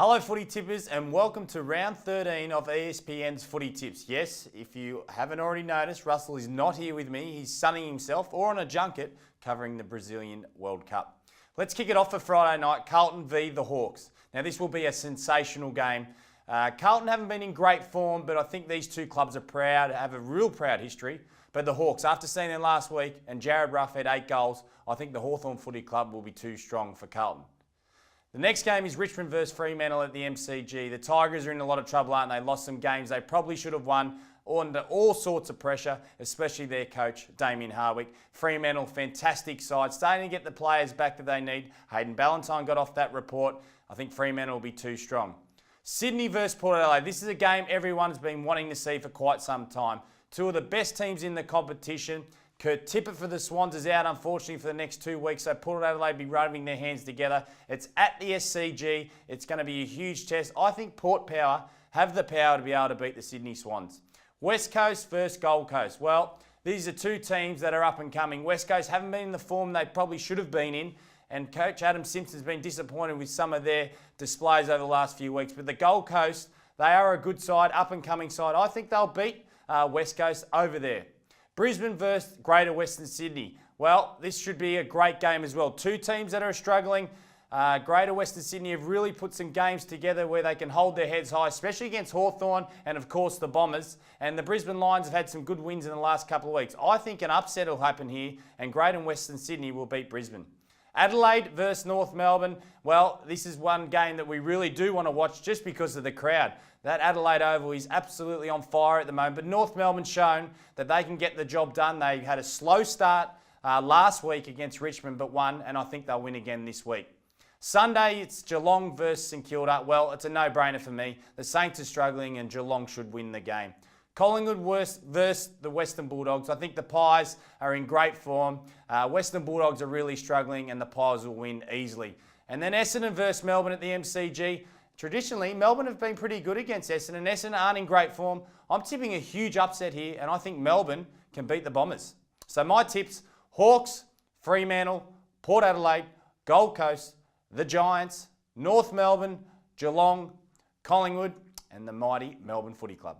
Hello footy tippers and welcome to round 13 of ESPN's Footy Tips. Yes, if you haven't already noticed, Russell is not here with me. He's sunning himself or on a junket covering the Brazilian World Cup. Let's kick it off for Friday night, Carlton v the Hawks. Now this will be a sensational game. Carlton haven't been in great form, but I think these two clubs are proud, have a real proud history. But the Hawks, after seeing them last week and Jared Ruff had 8 goals, I think the Hawthorn Footy Club will be too strong for Carlton. The next game is Richmond versus Fremantle at the MCG. The Tigers are in a lot of trouble, aren't they? Lost some games they probably should have won, under all sorts of pressure, especially their coach, Damien Hardwick. Fremantle, fantastic side, starting to get the players back that they need. Hayden Ballantyne got off that report. I think Fremantle will be too strong. Sydney versus Port Adelaide. This is a game everyone's been wanting to see for quite some time. Two of the best teams in the competition. Kurt Tippett for the Swans is out, unfortunately, for the next 2 weeks, so Port Adelaide will be rubbing their hands together. It's at the SCG. It's going to be a huge test. I think Port Power have the power to be able to beat the Sydney Swans. West Coast versus Gold Coast. Well, these are two teams that are up and coming. West Coast haven't been in the form they probably should have been in, and Coach Adam Simpson's been disappointed with some of their displays over the last few weeks. But the Gold Coast, they are a good side, up and coming side. I think they'll beat West Coast over there. Brisbane versus Greater Western Sydney. Well, this should be a great game as well. Two teams that are struggling. Greater Western Sydney have really put some games together where they can hold their heads high, especially against Hawthorn and, of course, the Bombers. And the Brisbane Lions have had some good wins in the last couple of weeks. I think an upset will happen here, and Greater Western Sydney will beat Brisbane. Adelaide versus North Melbourne. Well, this is one game that we really do want to watch just because of the crowd. That Adelaide Oval is absolutely on fire at the moment, but North Melbourne's shown that they can get the job done. They had a slow start last week against Richmond, but won, and I think they'll win again this week. Sunday, it's Geelong versus St Kilda. Well, it's a no-brainer for me. The Saints are struggling, and Geelong should win the game. Collingwood versus the Western Bulldogs. I think the Pies are in great form. Western Bulldogs are really struggling, and the Pies will win easily. And then Essendon versus Melbourne at the MCG. Traditionally, Melbourne have been pretty good against Essendon, and Essendon aren't in great form. I'm tipping a huge upset here, and I think Melbourne can beat the Bombers. So my tips, Hawks, Fremantle, Port Adelaide, Gold Coast, the Giants, North Melbourne, Geelong, Collingwood, and the mighty Melbourne Footy Club.